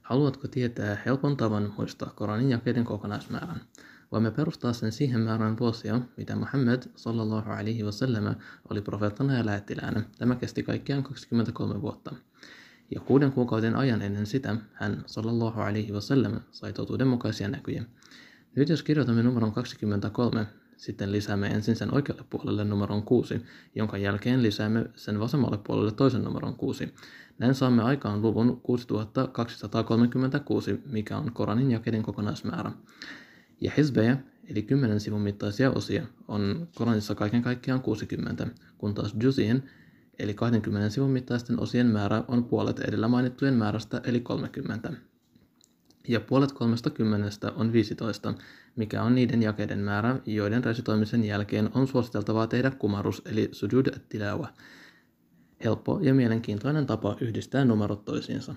Haluatko tietää helpon tavan muistaa Koranin jakeiden kokonaismäärän? Voimme perustaa sen siihen määrään vuosia, mitä Muhammed sallallahu alaihi wasallam oli profeettana ja lähettiläänä. Tämä kesti kaikkiaan 23 vuotta. Ja 6 kuukauden ajan ennen sitä hän sallallahu alaihi wasallam sai totuudenmukaisia näkyjä. Nyt jos kirjoitamme numeron 23, sitten lisäämme ensin sen oikealle puolelle numeron 6, jonka jälkeen lisäämme sen vasemmalle puolelle toisen numeron 6. Näin saamme aikaan luvun 6236, mikä on Koranin jakeiden kokonaismäärä. Ja hizbejä, eli 10 sivun mittaisia osia, on Koranissa kaiken kaikkiaan 60, kun taas juzien, eli 20 sivun mittaisten osien määrä on puolet edellä mainittujen määrästä, eli 30. Ja puolet 30 on 15, mikä on niiden jakeiden määrä, joiden resitoimisen jälkeen on suositeltavaa tehdä kumarus, eli sujud at-tilawa. Helppo ja mielenkiintoinen tapa yhdistää numerot toisiinsa.